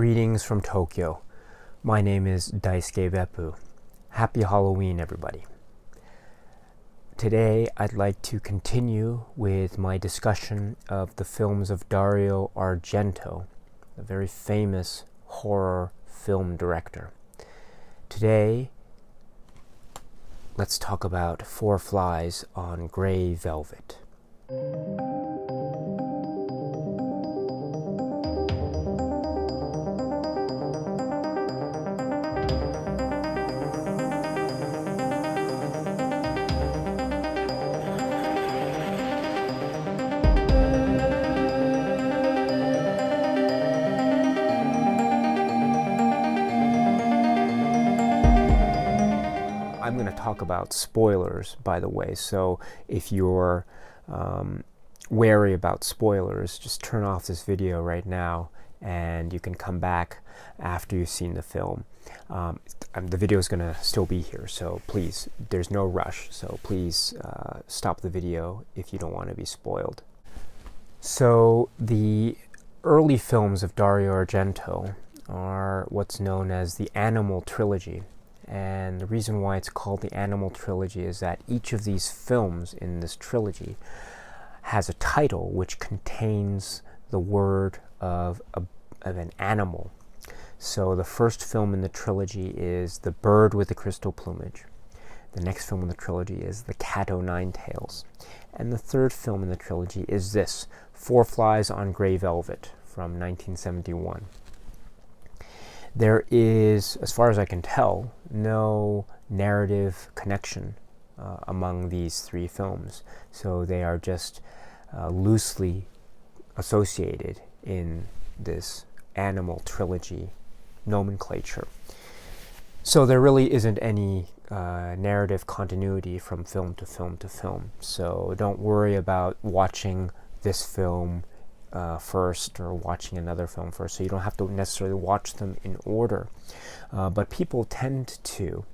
Greetings from Tokyo. My name is Daisuke Beppu. Happy Halloween, everybody. Today, I'd like to continue with my discussion of the films of Dario Argento, a very famous horror film director. Today, let's talk about Four Flies on Grey Velvet. I'm going to talk about spoilers, by the way, so if you're wary about spoilers, just turn off this video right now and you can come back after you've seen the film. The video is going to still be here, so please, there's no rush, so please stop the video if you don't want to be spoiled. So the early films of Dario Argento are what's known as the Animal Trilogy. And the reason why it's called the Animal Trilogy is that each of these films in this trilogy has a title which contains the word of an animal. So the first film in the trilogy is The Bird with the Crystal Plumage. The next film in the trilogy is The Cat O' Nine Tails. And the third film in the trilogy is this, Four Flies on Grey Velvet from 1971. There is, as far as I can tell, no narrative connection among these three films. So they are just loosely associated in this Animal Trilogy nomenclature. So there really isn't any narrative continuity from film to film to film. So don't worry about watching this film first or watching another film first, so you don't have to necessarily watch them in order, but people tend to,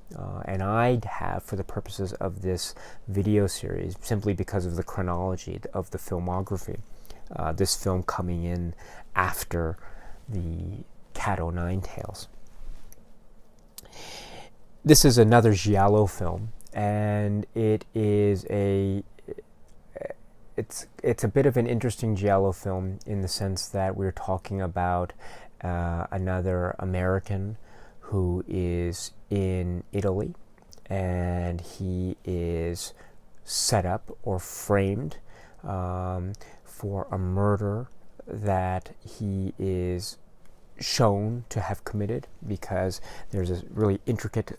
and I have for the purposes of this video series, simply because of the chronology of the filmography, this film coming in after the Cat O' Nine Tails. This is another giallo film, and it is it's a bit of an interesting giallo film in the sense that we're talking about another American who is in Italy, and he is set up or framed for a murder that he is shown to have committed, because there's a really intricate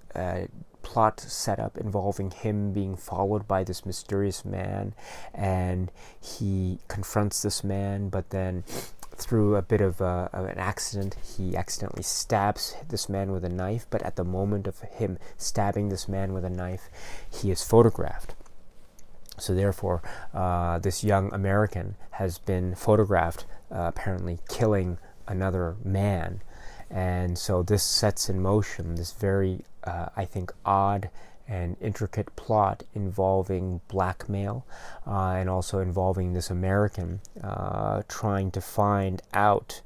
plot set up involving him being followed by this mysterious man, and he confronts this man, but then through a bit of an accident, he accidentally stabs this man with a knife, but at the moment of him stabbing this man with a knife, he is photographed. So therefore, this young American has been photographed apparently killing another man. And so this sets in motion this very, I think, odd and intricate plot involving blackmail and also involving this American trying to find out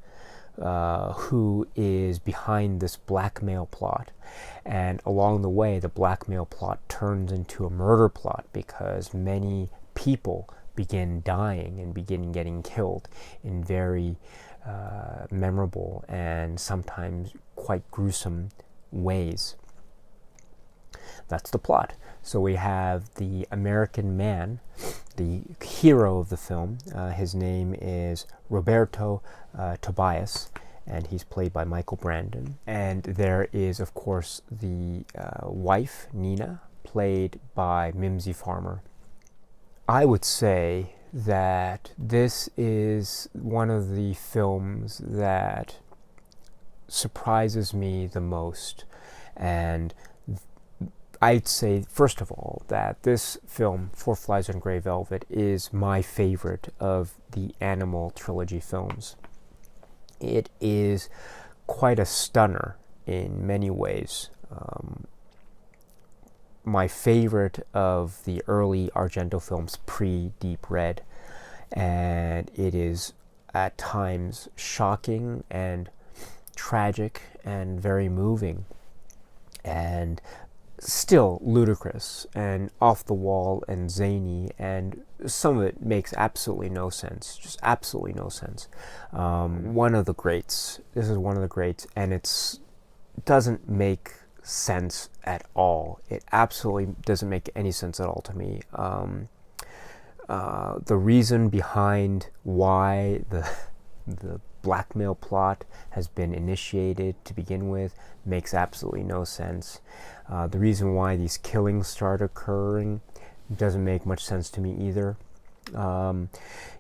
who is behind this blackmail plot. And along the way, the blackmail plot turns into a murder plot because many people begin dying and begin getting killed in very memorable and sometimes quite gruesome ways. That's the plot. So we have the American man, the hero of the film. His name is Roberto Tobias, and he's played by Michael Brandon. And there is, of course, the wife, Nina, played by Mimsy Farmer. I would say that this is one of the films that surprises me the most, and I'd say, first of all, that this film, Four Flies on Grey Velvet, is my favorite of the Animal Trilogy films. It is quite a stunner in many ways. My favorite of the early Argento films pre-Deep Red, and it is at times shocking and tragic and very moving, and still ludicrous and off the wall and zany, and some of it makes absolutely no sense, just absolutely no sense. One of the greats. This is one of the greats, and it doesn't make sense at all. It absolutely doesn't make any sense at all to me. The reason behind why the blackmail plot has been initiated to begin with makes absolutely no sense. The reason why these killings start occurring doesn't make much sense to me either.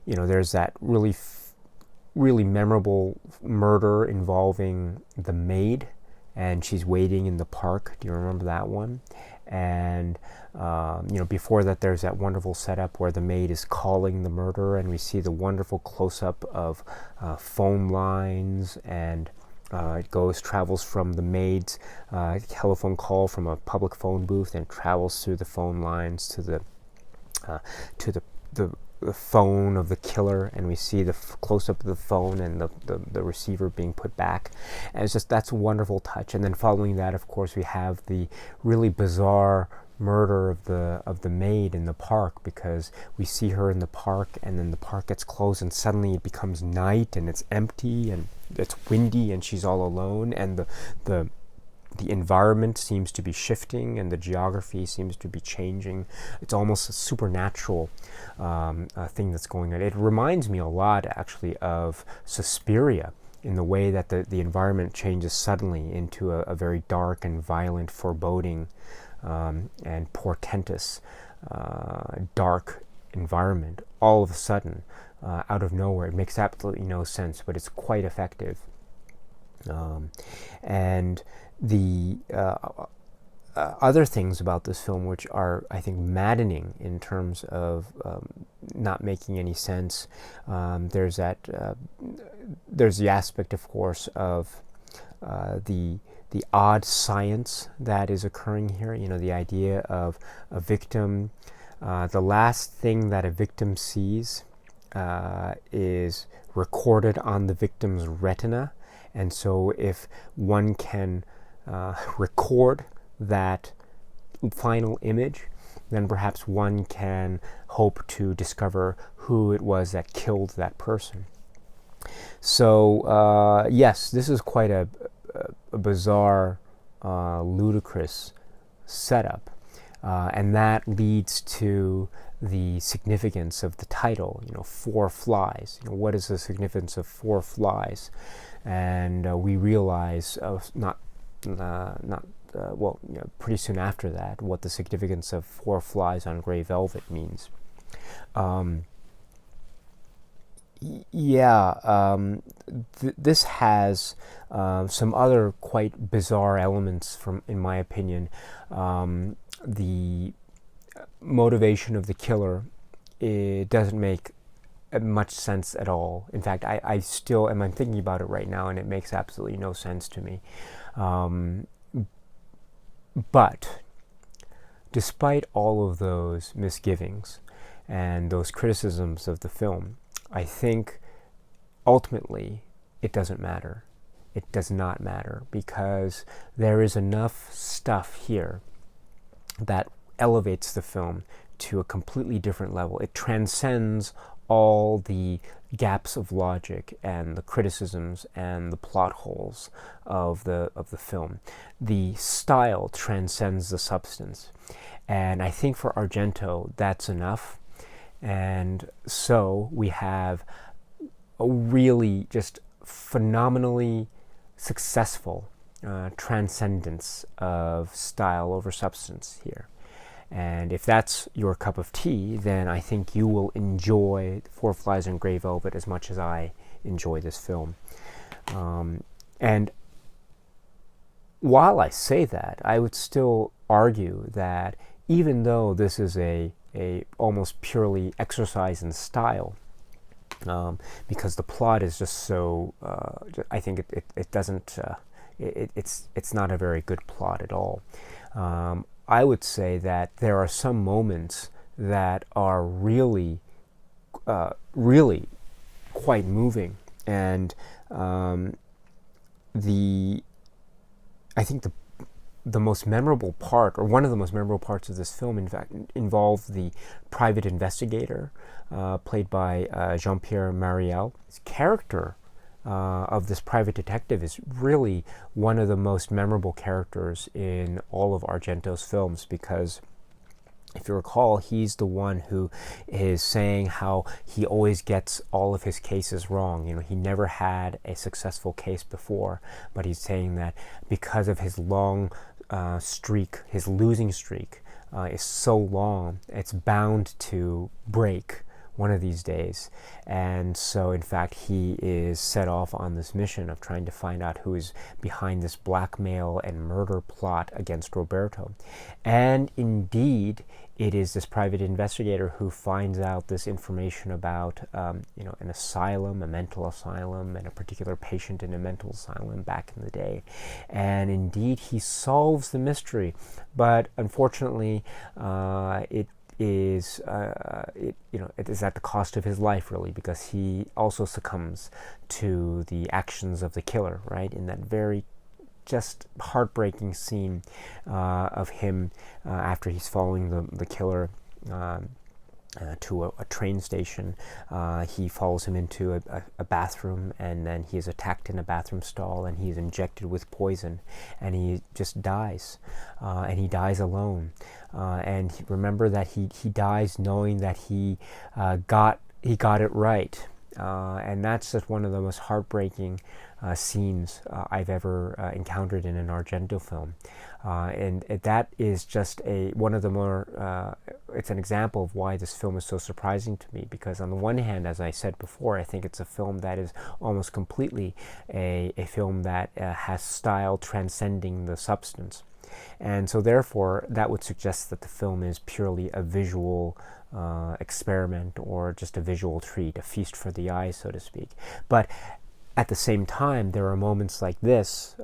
There's that really memorable murder involving the maid, and she's waiting in the park. Do you remember that one? And before that, there's that wonderful setup where the maid is calling the murderer, and we see the wonderful close-up of phone lines, and it travels from the maid's telephone call from a public phone booth, and travels through the phone lines to the phone of the killer, and we see the close-up of the phone and the receiver being put back. And that's a wonderful touch. And then following that, of course, we have the really bizarre murder of the maid in the park, because we see her in the park, and then the park gets closed, and suddenly it becomes night, and it's empty, and it's windy, and she's all alone, and the environment seems to be shifting, and the geography seems to be changing. It's almost a supernatural thing that's going on. It reminds me a lot, actually, of Suspiria, in the way that the environment changes suddenly into a very dark and violent, foreboding and portentous dark environment all of a sudden, out of nowhere. It makes absolutely no sense, but it's quite effective. And the other things about this film, which are, I think, maddening in terms of not making any sense, there's the aspect, of course, of the odd science that is occurring here. The idea of a victim. The last thing that a victim sees is recorded on the victim's retina, and so if one can record that final image, then perhaps one can hope to discover who it was that killed that person. So yes, this is quite a bizarre, ludicrous setup, and that leads to the significance of the title. 4 flies. What is the significance of 4 flies? And we realize, pretty soon after that, what the significance of 4 flies on gray velvet means. This has some other quite bizarre elements, in my opinion. The motivation of the killer, it doesn't make much sense at all. In fact, I'm thinking about it right now, and it makes absolutely no sense to me. But despite all of those misgivings and those criticisms of the film, I think ultimately it doesn't matter. It does not matter, because there is enough stuff here that elevates the film to a completely different level. It transcends all the gaps of logic and the criticisms and the plot holes of the film. The style transcends the substance, and I think for Argento that's enough. And so we have a really just phenomenally successful transcendence of style over substance here. And if that's your cup of tea, then I think you will enjoy 4 Flies on Grey Velvet as much as I enjoy this film. And while I say that, I would still argue that even though this is a almost purely exercise in style, because the plot is just so, I think it doesn't, it's not a very good plot at all. I would say that there are some moments that are really, really quite moving, and the I think the most memorable part, or one of the most memorable parts of this film, in fact, involved the private investigator, played by Jean-Pierre Mariel. His character of this private detective is really one of the most memorable characters in all of Argento's films, because if you recall, he's the one who is saying how he always gets all of his cases wrong. He never had a successful case before, but he's saying that because of his long streak, his losing streak is so long, it's bound to break one of these days. And so, in fact, he is set off on this mission of trying to find out who is behind this blackmail and murder plot against Roberto. And indeed, it is this private investigator who finds out this information about, an asylum, a mental asylum, and a particular patient in a mental asylum back in the day. And indeed, he solves the mystery, but unfortunately, it is at the cost of his life, really, because he also succumbs to the actions of the killer, right? In that very just heartbreaking scene of him after he's following the killer to a train station. He follows him into a bathroom, and then he is attacked in a bathroom stall, and he is injected with poison, and he just dies, and he dies alone. And remember that he dies knowing that he got it right. And that's just one of the most heartbreaking scenes I've ever encountered in an Argento film. And that is just one of the more, it's an example of why this film is so surprising to me, because on the one hand, as I said before, I think it's a film that is almost completely a film that has style transcending the substance. And so therefore, that would suggest that the film is purely a visual experiment, or just a visual treat, a feast for the eyes, so to speak. But at the same time, there are moments like this,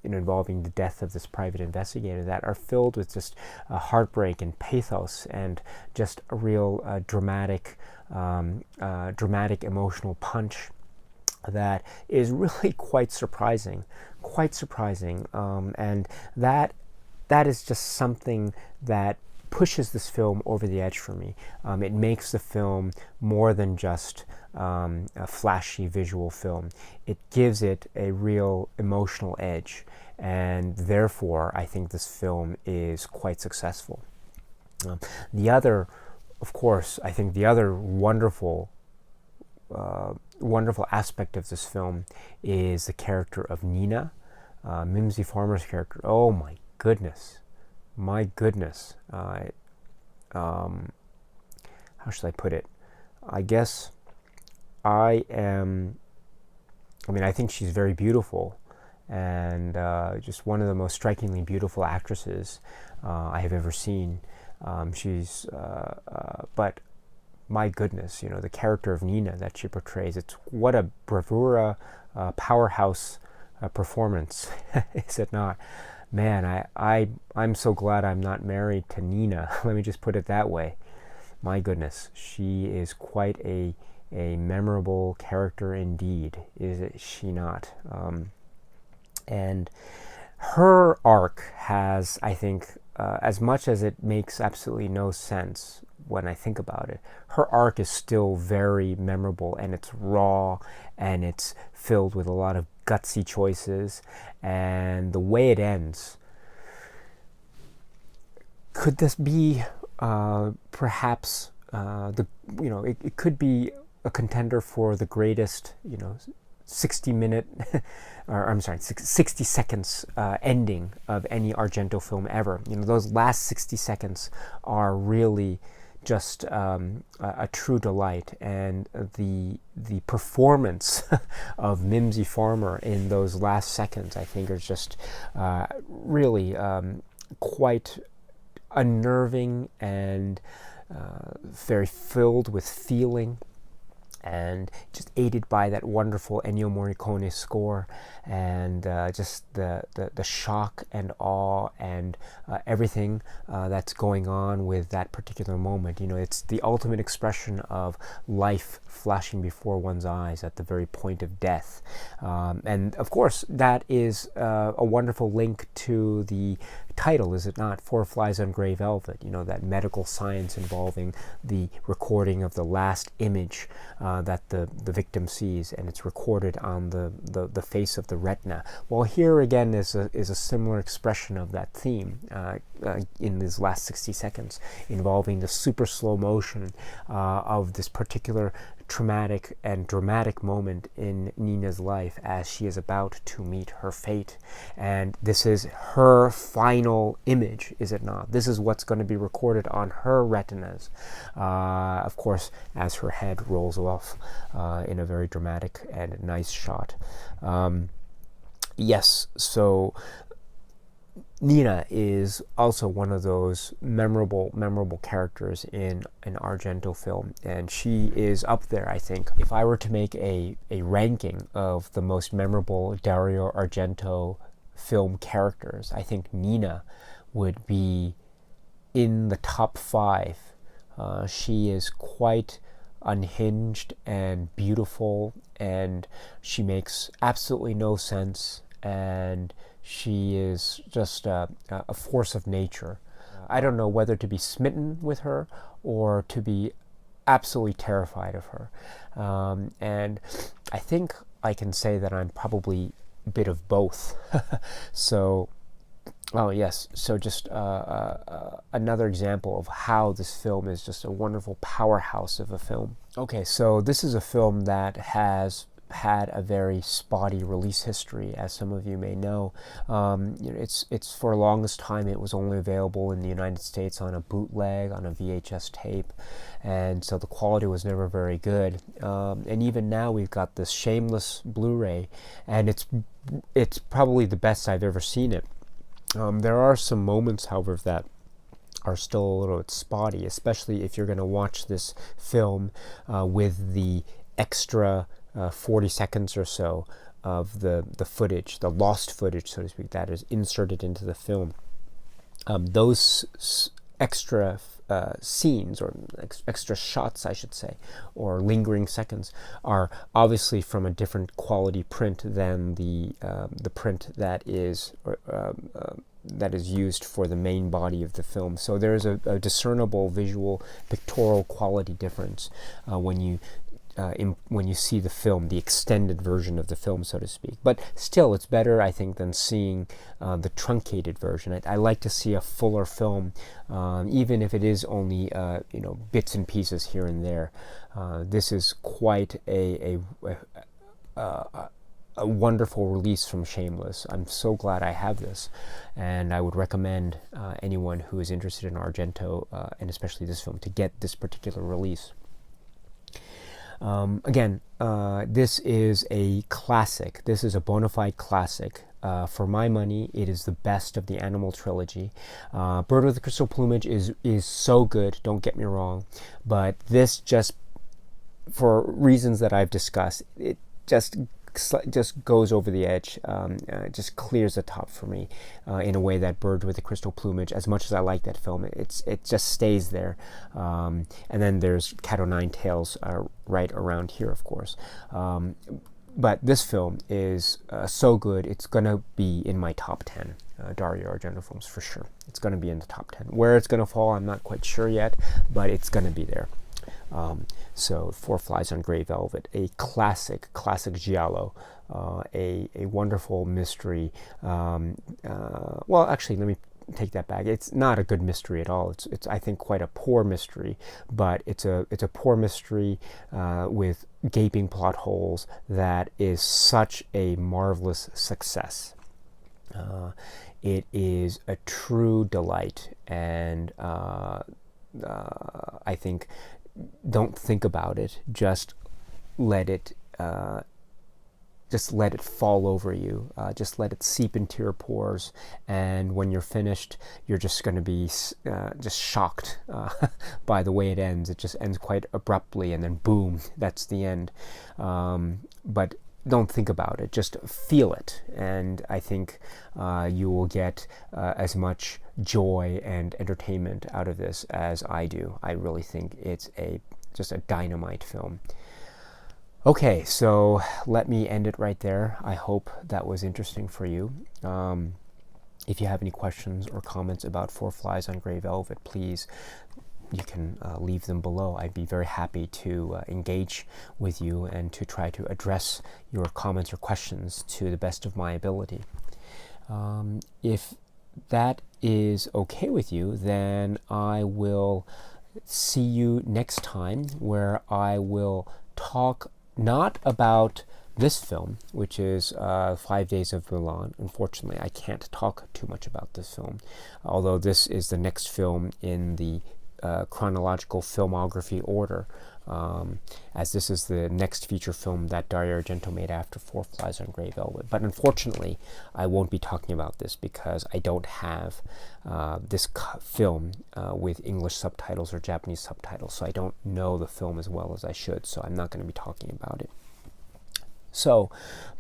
involving the death of this private investigator, that are filled with just heartbreak and pathos, and just a real dramatic emotional punch that is really quite surprising. And that is just something that pushes this film over the edge for me. It makes the film more than just a flashy visual film. It gives it a real emotional edge, and therefore I think this film is quite successful. The other wonderful aspect of this film is the character of Nina, Mimsy Farmer's character. Oh my goodness. How should I put it? I think she's very beautiful, and just one of the most strikingly beautiful actresses I have ever seen. But my goodness, the character of Nina that she portrays, what a bravura, powerhouse performance, is it not? Man, I'm so glad I'm not married to Nina. Let me just put it that way. My goodness, she is quite a memorable character indeed, is she not? And her arc has, I think, as much as it makes absolutely no sense when I think about it, her arc is still very memorable, and it's raw, and it's filled with a lot of gutsy choices, and the way it ends. Could this be perhaps it could be a contender for the greatest 60 seconds ending of any Argento film ever. Those last 60 seconds are really just a true delight, and the performance of Mimsy Farmer in those last seconds, I think, are just really quite unnerving and very filled with feeling. and just aided by that wonderful Ennio Morricone score, and just the shock and awe and everything that's going on with that particular moment. You know, it's the ultimate expression of life flashing before one's eyes at the very point of death. And of course, that is a wonderful link to the title, is it not? Four Flies on Grey Velvet, you know, that medical science involving the recording of the last image that the victim sees, and it's recorded on the face of the retina. Well, here again is a similar expression of that theme in these last 60 seconds, involving the super slow motion of this particular traumatic and dramatic moment in Nina's life as she is about to meet her fate. And this is her final image, is it not? This is what's going to be recorded on her retinas, of course, as her head rolls off in a very dramatic and nice shot. Yes, so Nina is also one of those memorable characters in an Argento film, and she is up there, I think. If I were to make a ranking of the most memorable Dario Argento film characters, I think Nina would be in the top 5. She is quite unhinged and beautiful, and she makes absolutely no sense, and she is just a force of nature. I don't know whether to be smitten with her or to be absolutely terrified of her. And I think I can say that I'm probably a bit of both. So, oh yes, so just another example of how this film is just a wonderful powerhouse of a film. Okay, so this is a film that has had a very spotty release history, as some of you may know. It's for the longest time it was only available in the United States on a bootleg, on a VHS tape, and so the quality was never very good. And even now we've got this shameless Blu-ray, and it's probably the best I've ever seen it. There are some moments, however, that are still a little bit spotty, especially if you're going to watch this film with the extra 40 seconds or so of the footage, the lost footage, so to speak, that is inserted into the film. Those extra scenes, or extra shots, I should say, or lingering seconds, are obviously from a different quality print than the print that is used for the main body of the film. So there is a discernible visual pictorial quality difference when you see the film, the extended version of the film, so to speak. But still, it's better, I think, than seeing the truncated version. I like to see a fuller film, even if it is only bits and pieces here and there. This is quite a wonderful release from Shameless. I'm so glad I have this, and I would recommend anyone who is interested in Argento, and especially this film, to get this particular release. Again, this is a classic. This is a bona fide classic. For my money, it is the best of the Animal trilogy. Bird with the Crystal Plumage is so good, don't get me wrong, but this, just for reasons that I've discussed, it just goes over the edge, just clears the top for me in a way that Bird with the Crystal Plumage, as much as I like that film, it just stays there. And then there's Cat o' Nine Tails right around here, of course. But this film is so good, it's going to be in my top 10 Dario Argento films for sure. It's going to be in the top 10. Where it's going to fall, I'm not quite sure yet, but it's going to be there. So Four Flies on Grey Velvet, a classic giallo, a wonderful mystery. Well, actually, let me take that back. It's not a good mystery at all. It's I think quite a poor mystery, but it's a poor mystery with gaping plot holes that is such a marvelous success. It is a true delight, and I think, don't think about it, just let it just let it fall over you. Just let it seep into your pores. And when you're finished, you're just going to be just shocked by the way it ends. It just ends quite abruptly, and then boom, that's the end. But don't think about it. Just feel it. And I think you will get as much joy and entertainment out of this as I do. I really think it's just a dynamite film. Okay, so let me end it right there. I hope that was interesting for you. If you have any questions or comments about Four Flies on Grey Velvet, please, you can leave them below. I'd be very happy to engage with you and to try to address your comments or questions to the best of my ability. If that is okay with you, then I will see you next time, where I will talk not about this film, which is 5 Days of Milan. Unfortunately, I can't talk too much about this film, although this is the next film in the chronological filmography order, as this is the next feature film that Dario Argento made after Four Flies on Grey Velvet. But unfortunately, I won't be talking about this because I don't have this film with English subtitles or Japanese subtitles, so I don't know the film as well as I should, so I'm not going to be talking about it. So,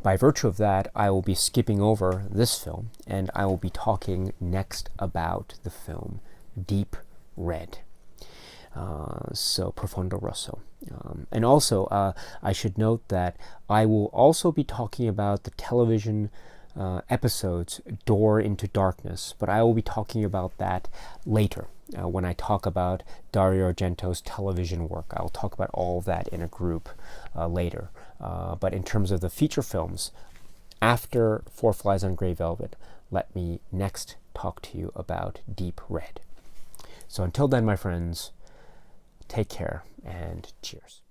by virtue of that, I will be skipping over this film, and I will be talking next about the film Deep Red. So Profondo Rosso. And also, I should note that I will also be talking about the television episodes Door into Darkness, but I will be talking about that later when I talk about Dario Argento's television work. I'll talk about all of that in a group later. But in terms of the feature films, after Four Flies on Grey Velvet, let me next talk to you about Deep Red. So until then, my friends, take care and cheers.